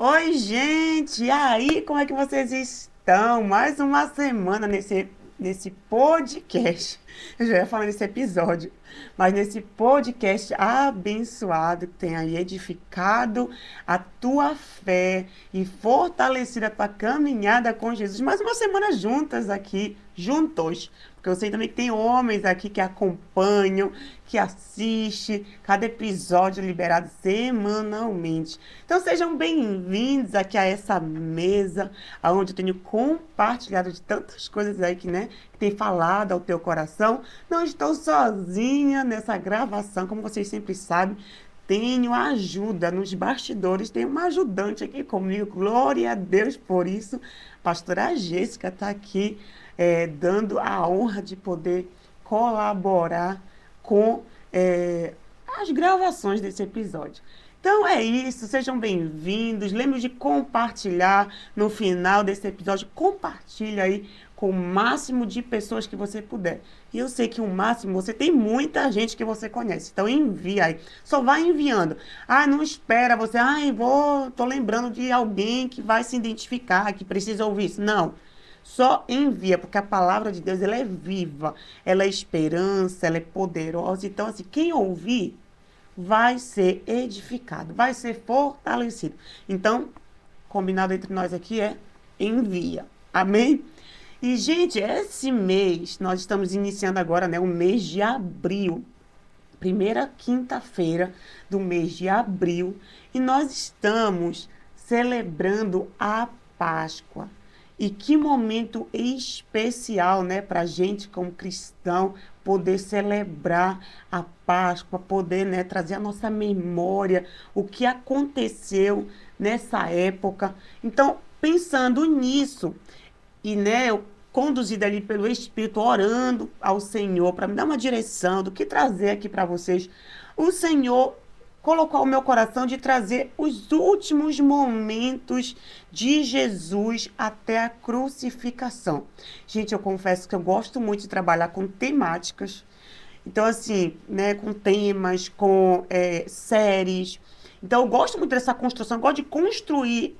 Oi, gente! E aí, como é que vocês estão? Mais uma semana nesse podcast. Eu já ia falar nesse episódio, mas nesse podcast abençoado que tem aí edificado a tua fé e fortalecido a tua caminhada com Jesus. Mais uma semana juntas aqui, juntos. Porque eu sei também que tem homens aqui que acompanham, que assistem cada episódio liberado semanalmente. Então sejam bem-vindos aqui a essa mesa, onde eu tenho compartilhado de tantas coisas aí que tem falado ao teu coração. Não estou sozinha nessa gravação, como vocês sempre sabem. Tenho ajuda nos bastidores, tenho uma ajudante aqui comigo, glória a Deus por isso. Pastora Jéssica está aqui dando a honra de poder colaborar com as gravações desse episódio. Então é isso, sejam bem-vindos. Lembre de compartilhar no final desse episódio. Compartilha aí com o máximo de pessoas que você puder. E eu sei que o máximo, você tem muita gente que você conhece. Então envia aí. Só vai enviando. Ah, não espera você. Tô lembrando de alguém que vai se identificar, que precisa ouvir isso. Não. Só envia, porque a palavra de Deus, ela é viva, ela é esperança, ela é poderosa. Então, assim, quem ouvir vai ser edificado, vai ser fortalecido. Então, combinado entre nós aqui é envia. Amém? E, gente, esse mês, nós estamos iniciando agora, né, o mês de abril. Primeira quinta-feira do mês de abril. E nós estamos celebrando a Páscoa. E que momento especial, né, para a gente como cristão poder celebrar a Páscoa, poder, né, trazer a nossa memória, o que aconteceu nessa época. Então, pensando nisso, e, né, eu conduzida ali pelo Espírito, orando ao Senhor para me dar uma direção do que trazer aqui para vocês, o Senhor colocou ao meu coração de trazer os últimos momentos de Jesus até a crucificação. Gente, eu confesso que eu gosto muito de trabalhar com temáticas. Então, assim, né, com temas, com séries. Então, eu gosto muito dessa construção, eu gosto de construir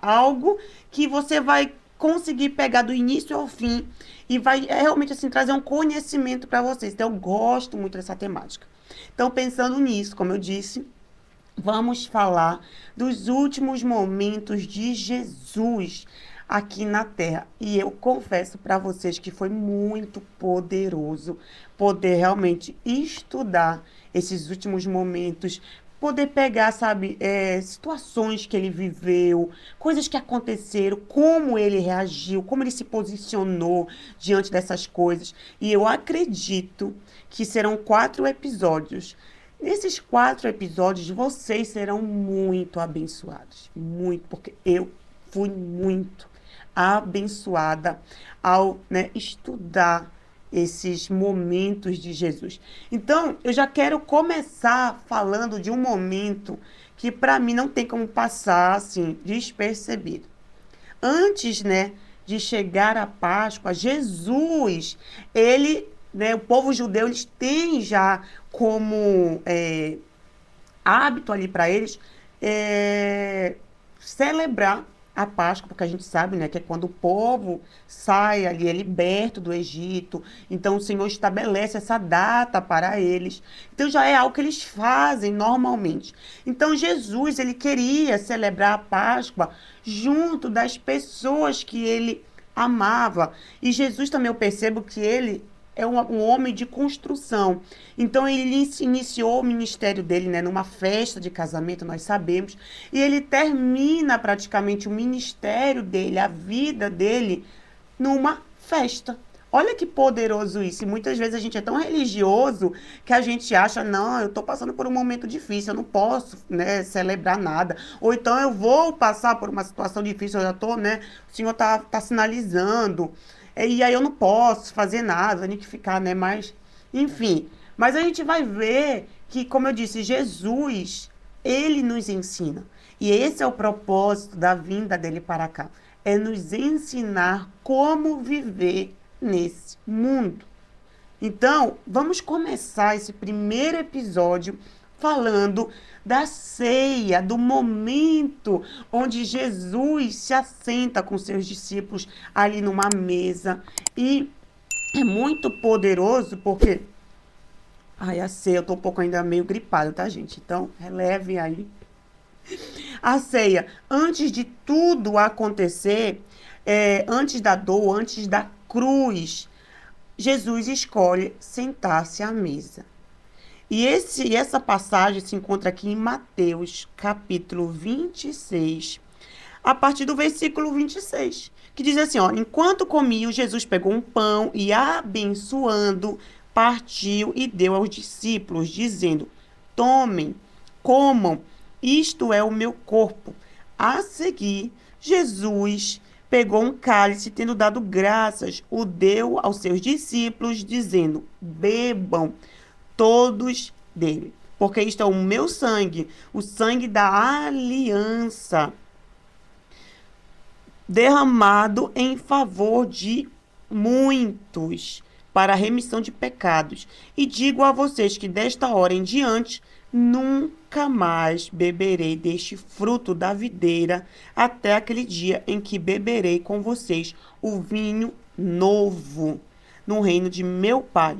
algo que você vai conseguir pegar do início ao fim e vai realmente assim trazer um conhecimento para vocês. Então, eu gosto muito dessa temática. Então, pensando nisso, como eu disse, vamos falar dos últimos momentos de Jesus aqui na Terra. E eu confesso para vocês que foi muito poderoso poder realmente estudar esses últimos momentos, poder pegar, sabe, situações que ele viveu, coisas que aconteceram, como ele reagiu, como ele se posicionou diante dessas coisas. E eu acredito que serão 4 episódios. Nesses 4 episódios, vocês serão muito abençoados. Muito, porque eu fui muito abençoada ao, né, estudar esses momentos de Jesus. Então, eu já quero começar falando de um momento que para mim não tem como passar assim despercebido. Antes, né, de chegar a Páscoa, Jesus, ele, né, o povo judeu, eles têm já como hábito ali para eles celebrar a Páscoa, porque a gente sabe, né, que é quando o povo sai ali, é liberto do Egito. Então o Senhor estabelece essa data para eles. Então já é algo que eles fazem normalmente. Então Jesus, ele queria celebrar a Páscoa junto das pessoas que ele amava. E Jesus também, eu percebo que ele é um homem de construção. Então ele iniciou o ministério dele, né, numa festa de casamento, nós sabemos, e ele termina praticamente o ministério dele, a vida dele, numa festa. Olha que poderoso isso. E muitas vezes a gente é tão religioso que a gente acha, não, eu estou passando por um momento difícil, eu não posso, né, celebrar nada. Ou então eu vou passar por uma situação difícil, eu já estou, né, o Senhor tá sinalizando. E aí eu não posso fazer nada, tenho que ficar, né, mas, enfim. Mas a gente vai ver que, como eu disse, Jesus, ele nos ensina. E esse é o propósito da vinda dele para cá. É nos ensinar como viver nesse mundo. Então, vamos começar esse primeiro episódio falando da ceia, do momento onde Jesus se assenta com seus discípulos ali numa mesa. E é muito poderoso porque... Ai, a ceia, eu tô um pouco ainda meio gripada, tá, gente? Então, releve aí. A ceia, antes de tudo acontecer, antes da dor, antes da cruz, Jesus escolhe sentar-se à mesa. E essa passagem se encontra aqui em Mateus, capítulo 26, a partir do versículo 26, que diz assim, ó, enquanto comiam, Jesus pegou um pão e, abençoando, partiu e deu aos discípulos, dizendo, tomem, comam, isto é o meu corpo. A seguir, Jesus pegou um cálice, tendo dado graças, o deu aos seus discípulos, dizendo, bebam todos dele, porque isto é o meu sangue, o sangue da aliança, derramado em favor de muitos, para a remissão de pecados. E digo a vocês que desta hora em diante, nunca mais beberei deste fruto da videira, até aquele dia em que beberei com vocês o vinho novo, no reino de meu Pai.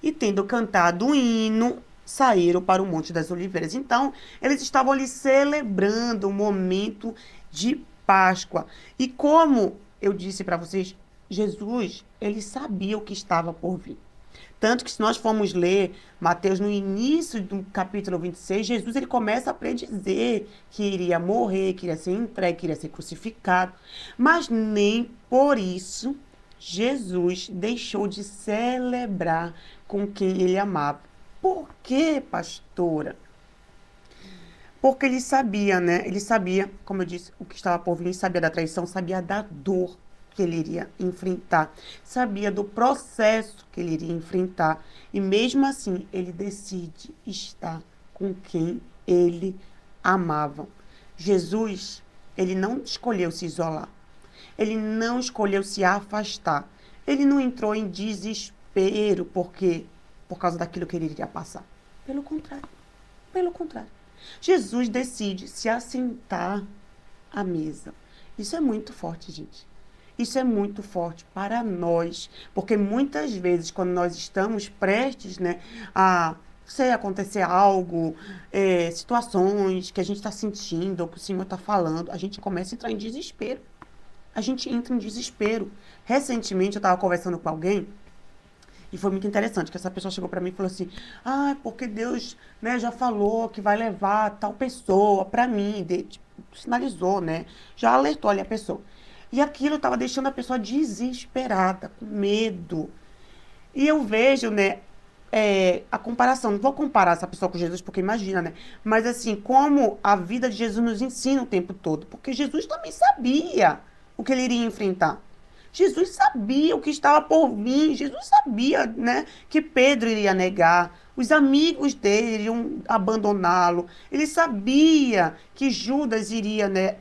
E tendo cantado um hino, saíram para o Monte das Oliveiras. Então, eles estavam ali celebrando o momento de Páscoa. E como eu disse para vocês, Jesus, ele sabia o que estava por vir. Tanto que se nós formos ler Mateus no início do capítulo 26, Jesus ele começa a predizer que iria morrer, que iria ser entregue, que iria ser crucificado. Mas nem por isso Jesus deixou de celebrar com quem ele amava. Por quê, pastora? Porque ele sabia, né? Ele sabia, como eu disse, o que estava por vir, sabia da traição, sabia da dor que ele iria enfrentar, sabia do processo que ele iria enfrentar. E mesmo assim, ele decide estar com quem ele amava. Jesus, ele não escolheu se isolar. Ele não escolheu se afastar. Ele não entrou em desespero por causa daquilo que ele iria passar. Pelo contrário. Pelo contrário. Jesus decide se assentar à mesa. Isso é muito forte, gente. Isso é muito forte para nós. Porque muitas vezes, quando nós estamos prestes, né, a acontecer algo, situações que a gente está sentindo, ou que o Senhor está falando, a gente começa a entrar em desespero. A gente entra em desespero. Recentemente, eu estava conversando com alguém, e foi muito interessante, que essa pessoa chegou para mim e falou assim, porque Deus, né, já falou que vai levar tal pessoa para mim, sinalizou, né, já alertou ali a pessoa. E aquilo estava deixando a pessoa desesperada, com medo. E eu vejo, né, a comparação, não vou comparar essa pessoa com Jesus, porque imagina, né, mas assim, como a vida de Jesus nos ensina o tempo todo, porque Jesus também sabia o que ele iria enfrentar. Jesus sabia o que estava por vir. Jesus sabia, né, que Pedro iria negar. Os amigos dele iriam abandoná-lo. Ele sabia que Judas iria, né,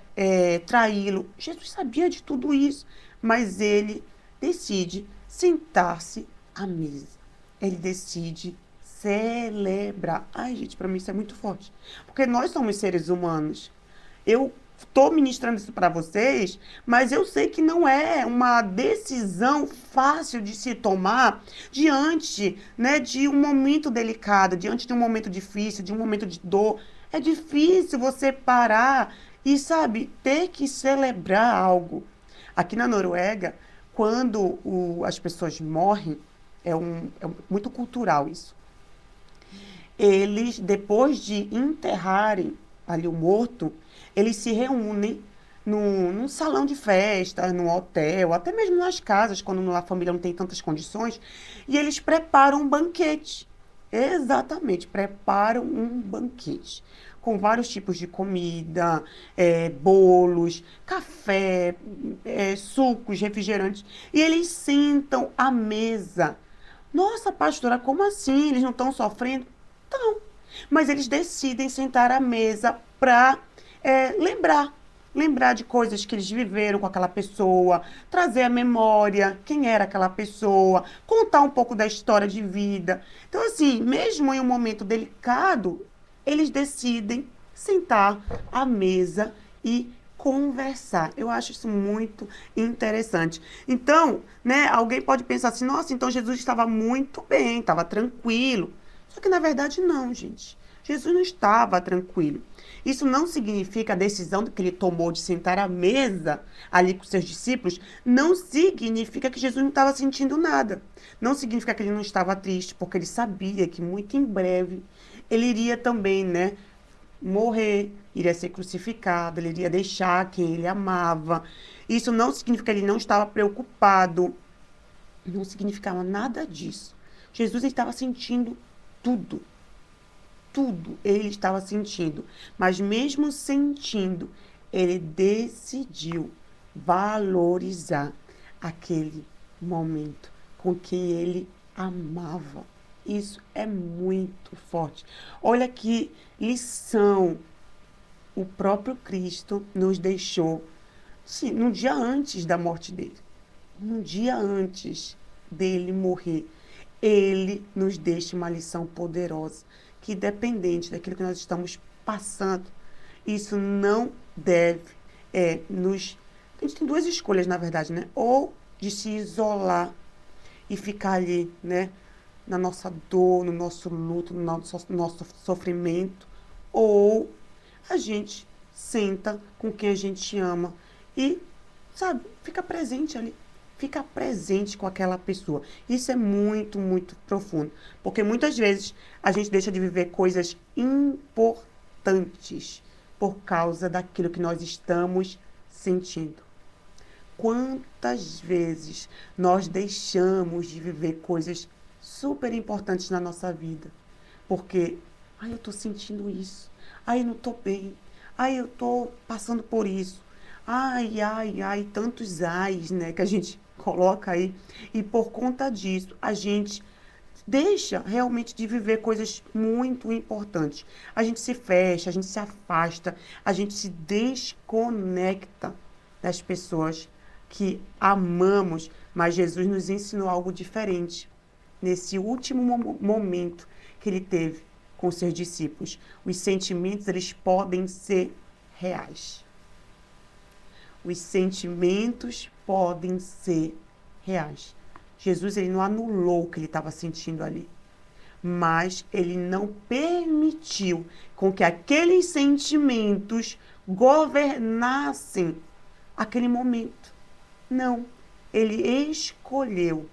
traí-lo. Jesus sabia de tudo isso. Mas ele decide sentar-se à mesa. Ele decide celebrar. Ai, gente, para mim isso é muito forte. Porque nós somos seres humanos. Eu estou ministrando isso para vocês, mas eu sei que não é uma decisão fácil de se tomar diante, né, de um momento delicado, diante de um momento difícil, de um momento de dor. É difícil você parar e, sabe, ter que celebrar algo. Aqui na Noruega, quando as pessoas morrem, é muito cultural isso. Eles, depois de enterrarem ali o morto, eles se reúnem num salão de festa, num hotel, até mesmo nas casas, quando a família não tem tantas condições, e eles preparam um banquete. Exatamente, preparam um banquete com vários tipos de comida, bolos, café, sucos, refrigerantes, e eles sentam à mesa. Nossa, pastora, como assim? Eles não estão sofrendo? Não, mas eles decidem sentar à mesa para lembrar de coisas que eles viveram com aquela pessoa, trazer à memória quem era aquela pessoa, contar um pouco da história de vida. Então, assim, mesmo em um momento delicado, eles decidem sentar à mesa e conversar. Eu acho isso muito interessante. Então, né, alguém pode pensar assim, nossa, então Jesus estava muito bem, estava tranquilo. Só que na verdade não, gente. Jesus não estava tranquilo. Isso não significa a decisão que ele tomou de sentar à mesa ali com seus discípulos, não significa que Jesus não estava sentindo nada. Não significa que ele não estava triste, porque ele sabia que muito em breve ele iria também, né, morrer, iria ser crucificado, ele iria deixar quem ele amava. Isso não significa que ele não estava preocupado, não significava nada disso. Jesus estava sentindo tudo, tudo ele estava sentindo, mas mesmo sentindo, ele decidiu valorizar aquele momento com quem ele amava. Isso é muito forte. Olha que lição o próprio Cristo nos deixou, sim, no dia antes da morte dele, no dia antes dele morrer. Ele nos deixa uma lição poderosa, que independente daquilo que nós estamos passando, isso não deve nos... A gente tem duas escolhas, na verdade, né? Ou de se isolar e ficar ali, né? Na nossa dor, no nosso luto, no nosso sofrimento, ou a gente senta com quem a gente ama e, sabe, fica presente ali. Fica presente com aquela pessoa. Isso é muito, muito profundo. Porque muitas vezes a gente deixa de viver coisas importantes por causa daquilo que nós estamos sentindo. Quantas vezes nós deixamos de viver coisas super importantes na nossa vida? Porque, eu tô sentindo isso. Eu não tô bem. Eu tô passando por isso. Tantos ais, né, que a gente coloca aí. E por conta disso, a gente deixa realmente de viver coisas muito importantes. A gente se fecha, a gente se afasta, a gente se desconecta das pessoas que amamos, mas Jesus nos ensinou algo diferente nesse último momento que ele teve com seus discípulos. Os sentimentos, eles podem ser reais. Os sentimentos podem ser reais. Jesus, ele não anulou o que ele estava sentindo ali, mas ele não permitiu com que aqueles sentimentos governassem aquele momento. Não, ele escolheu,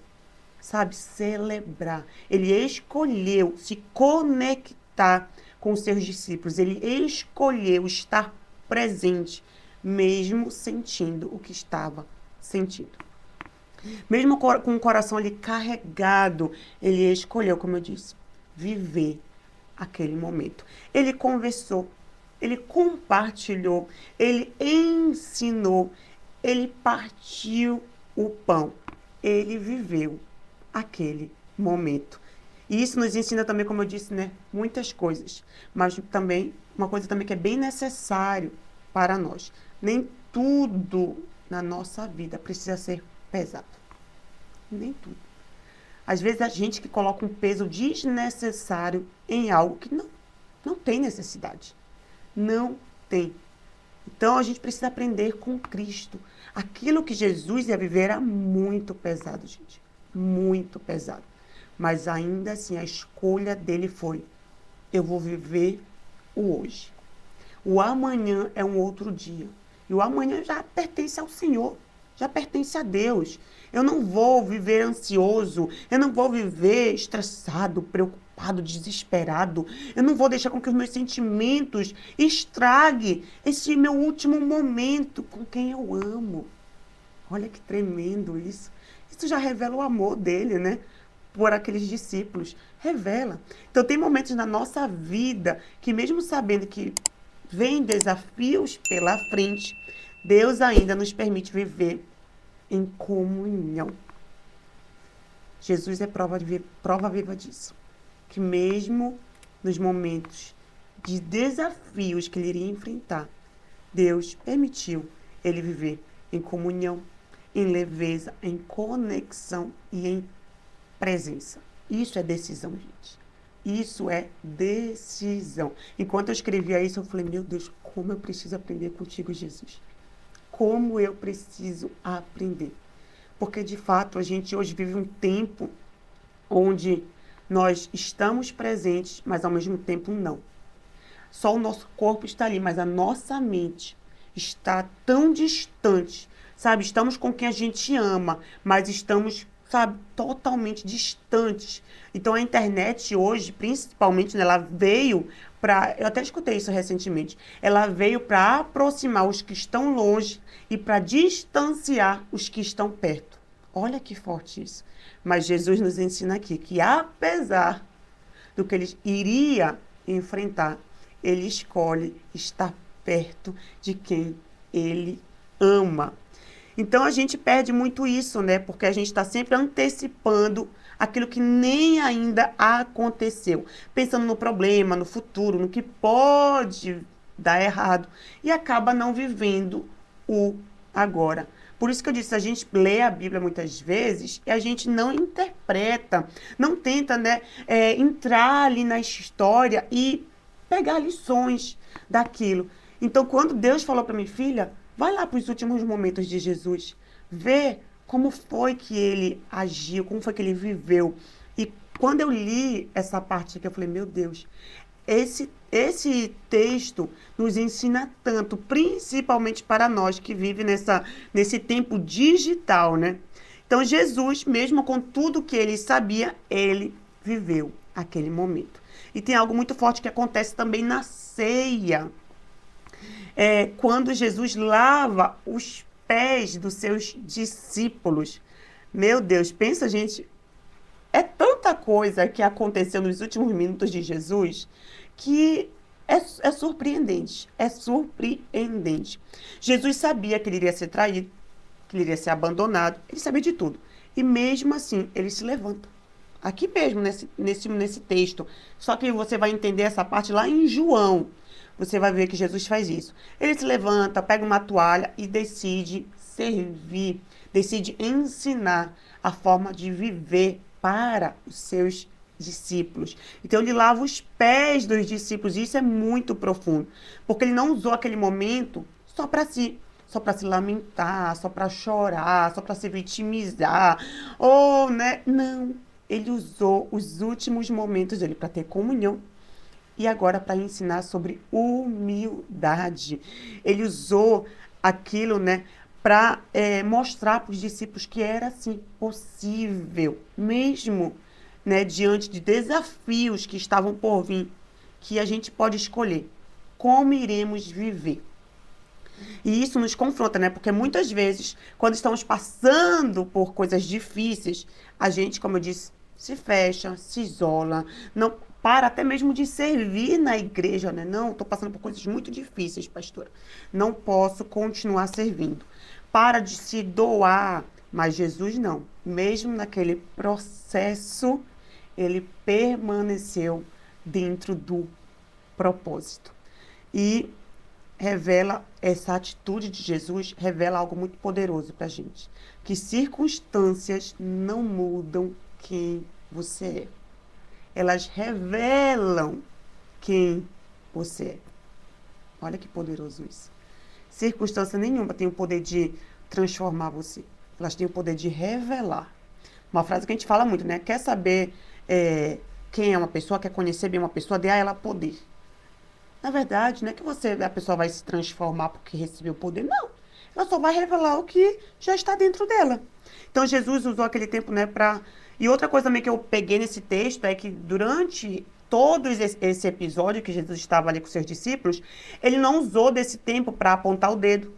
sabe, celebrar. Ele escolheu se conectar com os seus discípulos. Ele escolheu estar presente, mesmo sentindo o que estava sentindo. Mesmo com o coração ali carregado, ele escolheu, como eu disse, viver aquele momento. Ele conversou, ele compartilhou, ele ensinou, ele partiu o pão, ele viveu aquele momento. E isso nos ensina também, como eu disse, né, muitas coisas, mas também uma coisa também que é bem necessário para nós. Nem tudo na nossa vida precisa ser pesado. Nem tudo. Às vezes a gente que coloca um peso desnecessário em algo que não tem necessidade. Não tem. Então a gente precisa aprender com Cristo. Aquilo que Jesus ia viver era muito pesado, gente. Muito pesado. Mas ainda assim a escolha dele foi: eu vou viver o hoje. O amanhã é um outro dia. E o amanhã já pertence ao Senhor. Já pertence a Deus. Eu não vou viver ansioso. Eu não vou viver estressado, preocupado, desesperado. Eu não vou deixar com que os meus sentimentos estraguem esse meu último momento com quem eu amo. Olha que tremendo isso. Isso já revela o amor dele, né? Por aqueles discípulos. Revela. Então tem momentos na nossa vida que, mesmo sabendo que vem desafios pela frente, Deus ainda nos permite viver em comunhão. Jesus é prova viva disso. Que mesmo nos momentos de desafios que ele iria enfrentar, Deus permitiu ele viver em comunhão, em leveza, em conexão e em presença. Isso é decisão, gente. Isso é decisão. Enquanto eu escrevia isso, eu falei, meu Deus, como eu preciso aprender contigo, Jesus. Como eu preciso aprender. Porque, de fato, a gente hoje vive um tempo onde nós estamos presentes, mas ao mesmo tempo não. Só o nosso corpo está ali, mas a nossa mente está tão distante, sabe? Estamos com quem a gente ama, mas estamos, sabe, totalmente distantes. Então a internet hoje, principalmente, né, ela veio para, eu até escutei isso recentemente, ela veio para aproximar os que estão longe e para distanciar os que estão perto. Olha que forte isso. Mas Jesus nos ensina aqui que apesar do que ele iria enfrentar, ele escolhe estar perto de quem ele ama. Então a gente perde muito isso, né? Porque a gente está sempre antecipando aquilo que nem ainda aconteceu, pensando no problema, no futuro, no que pode dar errado e acaba não vivendo o agora. Por isso que eu disse, a gente lê a Bíblia muitas vezes e a gente não interpreta, não tenta, né, entrar ali na história e pegar lições daquilo. Então, quando Deus falou para minha filha, vai lá para os últimos momentos de Jesus, vê como foi que ele agiu, como foi que ele viveu. E quando eu li essa parte aqui, eu falei, meu Deus, esse texto nos ensina tanto, principalmente para nós que vivem nesse tempo digital, né? Então, Jesus, mesmo com tudo que ele sabia, ele viveu aquele momento. E tem algo muito forte que acontece também na ceia. Quando Jesus lava os pés dos seus discípulos. Meu Deus, pensa, gente, é tanta coisa que aconteceu nos últimos minutos de Jesus que é surpreendente. É surpreendente. Jesus sabia que ele iria ser traído, que ele iria ser abandonado, ele sabia de tudo. E mesmo assim, ele se levanta. Aqui mesmo, nesse texto. Só que você vai entender essa parte lá em João. Você vai ver que Jesus faz isso. Ele se levanta, pega uma toalha e decide servir, decide ensinar a forma de viver para os seus discípulos. Então ele lava os pés dos discípulos, e isso é muito profundo, porque ele não usou aquele momento só para si, só para se lamentar, só para chorar, só para se vitimizar, ou, né? Não, ele usou os últimos momentos dele para ter comunhão e agora para ensinar sobre humildade. Ele usou aquilo, né, para mostrar para os discípulos que era assim possível, mesmo, né, diante de desafios que estavam por vir, que a gente pode escolher como iremos viver. E isso nos confronta, né? Porque muitas vezes, quando estamos passando por coisas difíceis, a gente, como eu disse, se fecha, se isola, não para até mesmo de servir na igreja, né? Não, estou passando por coisas muito difíceis, pastora. Não posso continuar servindo. Para de se doar. Mas Jesus não. Mesmo naquele processo, ele permaneceu dentro do propósito. E revela essa atitude de Jesus, revela algo muito poderoso para a gente. Que circunstâncias não mudam quem você é. Elas revelam quem você é. Olha que poderoso isso. Circunstância nenhuma tem o poder de transformar você. Elas têm o poder de revelar. Uma frase que a gente fala muito, né? Quer saber quem é uma pessoa, quer conhecer bem uma pessoa, dê a ela poder. Na verdade, não é que a pessoa vai se transformar porque recebeu poder, não. Ela só vai revelar o que já está dentro dela. Então, Jesus usou aquele tempo, né, para... E outra coisa também que eu peguei nesse texto é que durante todo esse episódio que Jesus estava ali com seus discípulos, ele não usou desse tempo para apontar o dedo,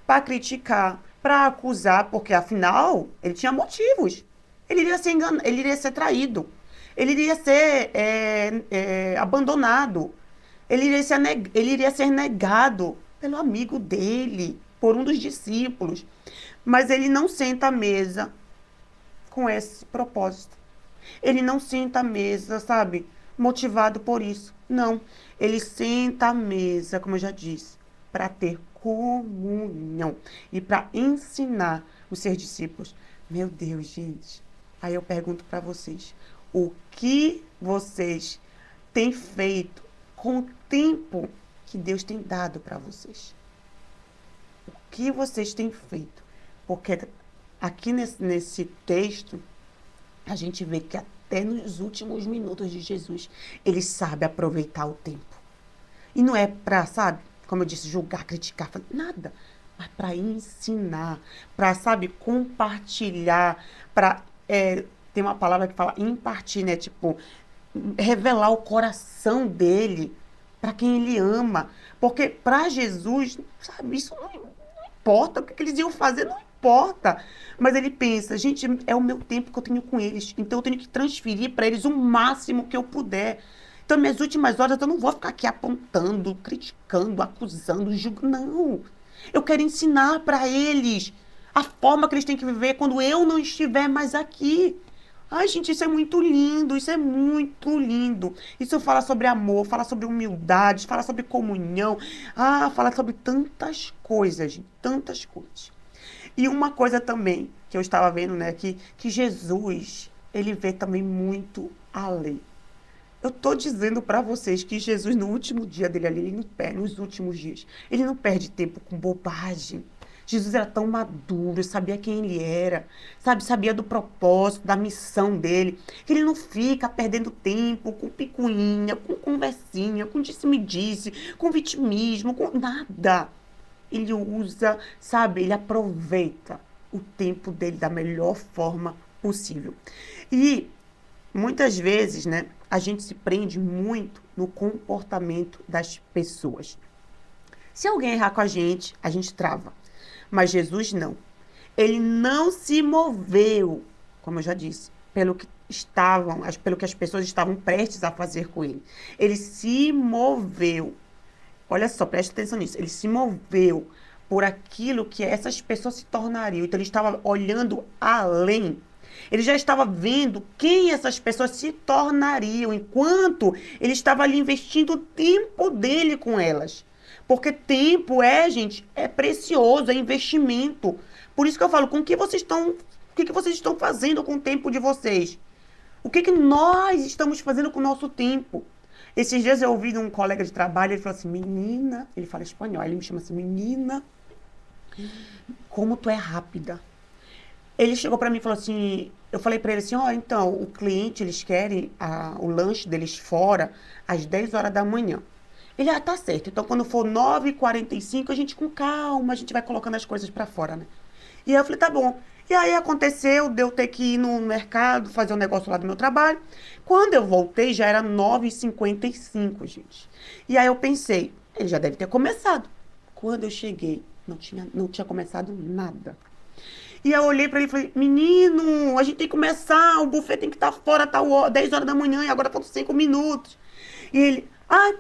para criticar, para acusar, porque afinal, ele tinha motivos. Ele iria ser enganado, ele iria ser traído, ele iria ser abandonado. Ele iria ser negado pelo amigo dele, por um dos discípulos. Mas ele não senta à mesa com esse propósito. Ele não senta à mesa, sabe, motivado por isso. Não. Ele senta à mesa, como eu já disse, para ter comunhão e para ensinar os seus discípulos. Meu Deus, gente. Aí eu pergunto para vocês, o que vocês têm feito com o tempo que Deus tem dado para vocês? O que vocês têm feito? Porque aqui nesse texto, a gente vê que até nos últimos minutos de Jesus, ele sabe aproveitar o tempo. E não é para, sabe, como eu disse, julgar, criticar, nada. Mas para ensinar, para, sabe, compartilhar, para, tem uma palavra que fala impartir, né? Tipo, revelar o coração dele para quem ele ama. Porque para Jesus, sabe, isso não importa. O que eles iam fazer não importa. Mas ele pensa, gente, é o meu tempo que eu tenho com eles. Então eu tenho que transferir para eles o máximo que eu puder. Então, minhas últimas horas, eu não vou ficar aqui apontando, criticando, acusando, julgando. Não. Eu quero ensinar para eles a forma que eles têm que viver quando eu não estiver mais aqui. Ai, gente, isso é muito lindo, isso é muito lindo. Isso fala sobre amor, fala sobre humildade, fala sobre comunhão. Fala sobre tantas coisas, gente, tantas coisas. E uma coisa também que eu estava vendo, né, que Jesus, ele vê também muito além. Eu estou dizendo para vocês que Jesus, no último dia dele ali, ele não perde, nos últimos dias, ele não perde tempo com bobagem. Jesus era tão maduro, sabia quem ele era, sabia do propósito, da missão dele, que ele não fica perdendo tempo com picuinha, com conversinha, com disse-me-disse, com vitimismo, com nada. Ele usa, sabe, ele aproveita o tempo dele da melhor forma possível. E muitas vezes, né, a gente se prende muito no comportamento das pessoas. Se alguém errar com a gente trava. Mas Jesus não. Ele não se moveu, como eu já disse, pelo que as pessoas estavam prestes a fazer com ele. Ele se moveu. Olha só, preste atenção nisso. Ele se moveu por aquilo que essas pessoas se tornariam. Então, ele estava olhando além. Ele já estava vendo quem essas pessoas se tornariam, enquanto ele estava ali investindo o tempo dele com elas. Porque tempo gente, é precioso, é investimento. Por isso que eu falo, o que vocês estão fazendo com o tempo de vocês? O que nós estamos fazendo com o nosso tempo? Esses dias eu ouvi de um colega de trabalho, ele falou assim, menina, ele fala espanhol, ele me chama assim, menina, como tu é rápida. Ele chegou para mim e falou assim, eu falei para ele assim, então, o cliente, eles querem o lanche deles fora às 10 horas da manhã. Ele, tá certo, então quando for 9h45, a gente com calma, a gente vai colocando as coisas para fora, né? E aí eu falei, tá bom. E aí aconteceu de eu ter que ir no mercado, fazer um negócio lá do meu trabalho. Quando eu voltei, já era 9h55, gente. E aí eu pensei, ele já deve ter começado. Quando eu cheguei, não tinha começado nada. E eu olhei pra ele e falei, menino, a gente tem que começar, o buffet tem que estar fora, tá 10 horas da manhã e agora faltam 5 minutos. E ele,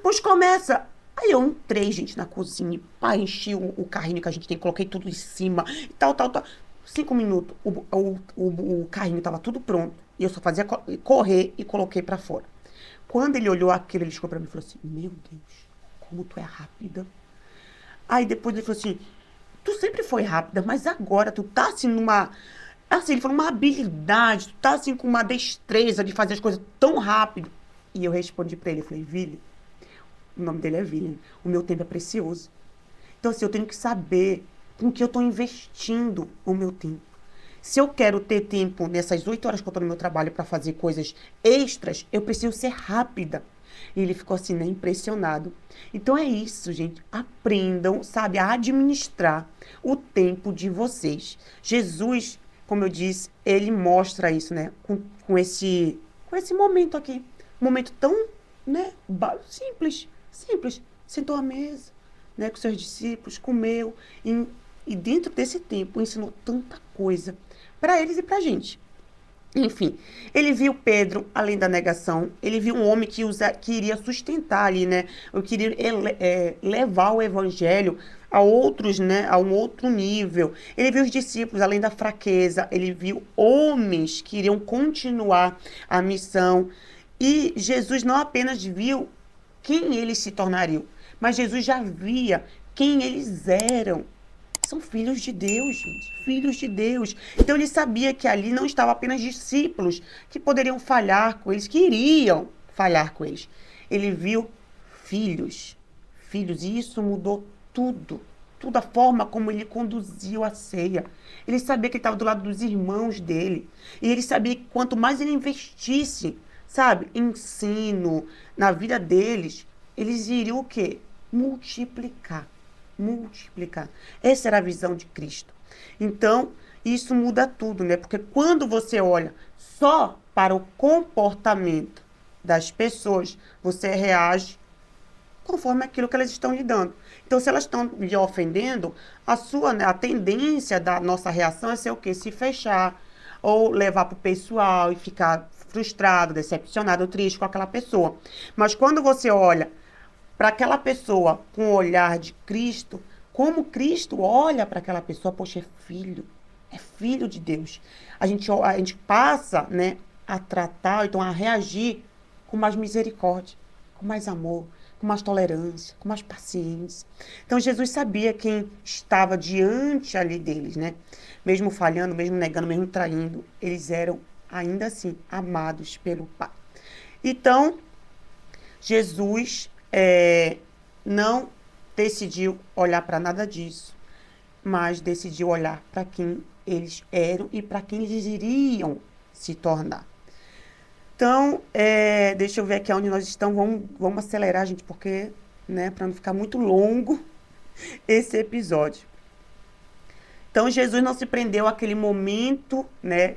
pois começa. Aí eu entrei, gente, na cozinha, enchi o carrinho que a gente tem, coloquei tudo em cima e tal. 5 minutos, o carrinho tava tudo pronto. E eu só fazia correr e coloquei pra fora. Quando ele olhou aquilo, ele chegou pra mim e falou assim, meu Deus, como tu é rápida. Aí depois ele falou assim, tu sempre foi rápida, mas agora tu tá assim numa... Assim, ele falou, uma habilidade, tu tá assim com uma destreza de fazer as coisas tão rápido. E eu respondi pra ele, eu falei, Vili, o nome dele é Vili, o meu tempo é precioso. Então assim, eu tenho que saber com que eu tô investindo o meu tempo. Se eu quero ter tempo nessas 8 horas que eu tô no meu trabalho para fazer coisas extras, eu preciso ser rápida. E ele ficou assim, né, impressionado. Então é isso, gente. Aprendam, sabe, a administrar o tempo de vocês. Jesus, como eu disse, ele mostra isso, né, com esse momento aqui. Um momento tão, né, simples. Sentou à mesa, né, com seus discípulos, comeu. E dentro desse tempo ensinou tanta coisa para eles e para a gente. Enfim, ele viu Pedro, além da negação, ele viu um homem que iria sustentar ali, né? Eu queria levar o evangelho a outros, né? A um outro nível. Ele viu os discípulos, além da fraqueza, ele viu homens que iriam continuar a missão. E Jesus não apenas viu quem eles se tornariam, mas Jesus já via quem eles eram. São filhos de Deus, gente. Filhos de Deus. Então ele sabia que ali não estavam apenas discípulos que poderiam falhar com eles, que iriam falhar com eles. Ele viu filhos. Filhos. E isso mudou tudo. Tudo a forma como ele conduziu a ceia. Ele sabia que ele estava do lado dos irmãos dele. E ele sabia que quanto mais ele investisse, sabe, em ensino, na vida deles, eles iriam o quê? Multiplicar. Multiplicar. Essa era a visão de Cristo. Então, isso muda tudo, né? Porque quando você olha só para o comportamento das pessoas, você reage conforme aquilo que elas estão lhe dando. Então, se elas estão lhe ofendendo, a tendência da nossa reação é ser o quê? Se fechar, ou levar para o pessoal e ficar frustrado, decepcionado, triste com aquela pessoa. Mas quando você olha para aquela pessoa com o olhar de Cristo, como Cristo olha para aquela pessoa, poxa, é filho de Deus. A gente passa, né, a tratar, então a reagir com mais misericórdia, com mais amor, com mais tolerância, com mais paciência. Então Jesus sabia quem estava diante ali deles, né? Mesmo falhando, mesmo negando, mesmo traindo, eles eram ainda assim amados pelo Pai. Então, Jesus não decidiu olhar para nada disso, mas decidiu olhar para quem eles eram e para quem eles iriam se tornar. Então, deixa eu ver aqui onde nós estamos. Vamos acelerar, gente, porque, né, para não ficar muito longo esse episódio. Então, Jesus não se prendeu àquele momento, né,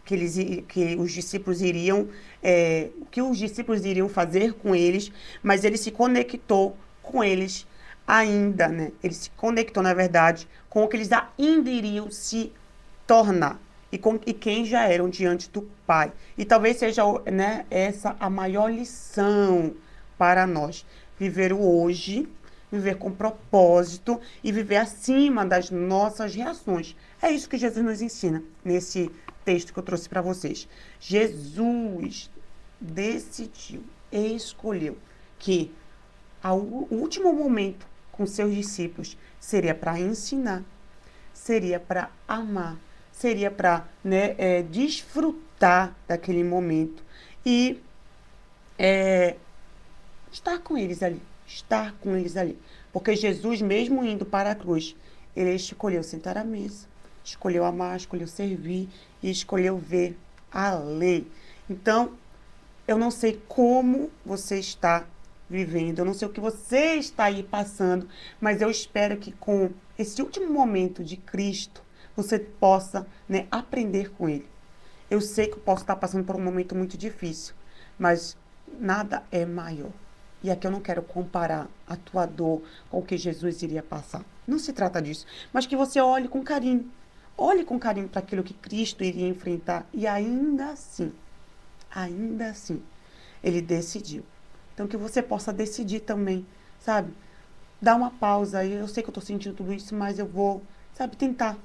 que os discípulos iriam, o que os discípulos iriam fazer com eles, mas ele se conectou com eles ainda, né? Ele se conectou, na verdade, com o que eles ainda iriam se tornar e quem já eram diante do Pai. E talvez seja, né, essa a maior lição para nós. Viver o hoje, viver com propósito e viver acima das nossas reações. É isso que Jesus nos ensina nesse texto que eu trouxe para vocês. Jesus decidiu, escolheu que o último momento com seus discípulos seria para ensinar, seria para amar, seria para, né, desfrutar daquele momento e estar com eles ali. Porque Jesus, mesmo indo para a cruz, ele escolheu sentar à mesa, escolheu amar, escolheu servir e escolheu ver além. Então, eu não sei como você está vivendo, eu não sei o que você está aí passando, mas eu espero que com esse último momento de Cristo, você possa, né, aprender com ele. Eu sei que eu posso estar passando por um momento muito difícil, mas nada é maior. E aqui eu não quero comparar a tua dor com o que Jesus iria passar. Não se trata disso. Mas que você olhe com carinho. Olhe com carinho para aquilo que Cristo iria enfrentar. E ainda assim, ele decidiu. Então que você possa decidir também, sabe? Dar uma pausa. Eu sei que eu estou sentindo tudo isso, mas eu vou, sabe, tentar,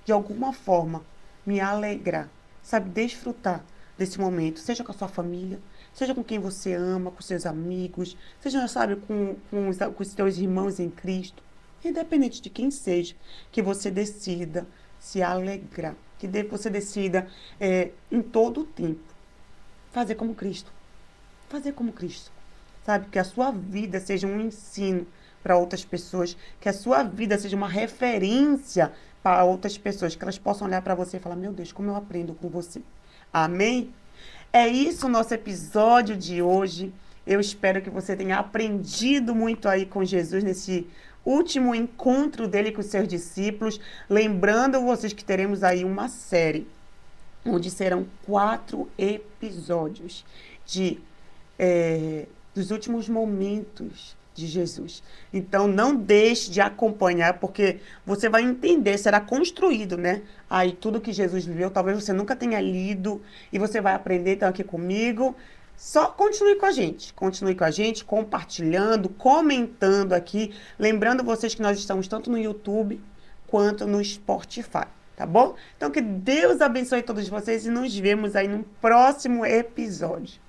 de alguma forma, me alegrar. Sabe, desfrutar desse momento. Seja com a sua família, seja com quem você ama, com seus amigos, seja, sabe, com os seus irmãos em Cristo. Independente de quem seja, que você decida se alegrar. Que você decida, em todo o tempo, fazer como Cristo. Fazer como Cristo. Sabe, que a sua vida seja um ensino para outras pessoas, que a sua vida seja uma referência para outras pessoas, que elas possam olhar para você e falar, meu Deus, como eu aprendo com você. Amém? É isso o nosso episódio de hoje. Eu espero que você tenha aprendido muito aí com Jesus nesse último encontro dele com os seus discípulos. Lembrando vocês que teremos aí uma série, onde serão 4 episódios dos últimos momentos de Jesus. Então, não deixe de acompanhar, porque você vai entender, será construído, né? Aí, tudo que Jesus viveu, talvez você nunca tenha lido, e você vai aprender, então, aqui comigo. Só continue com a gente, compartilhando, comentando aqui. Lembrando vocês que nós estamos tanto no YouTube, quanto no Spotify, tá bom? Então, que Deus abençoe todos vocês e nos vemos aí no próximo episódio.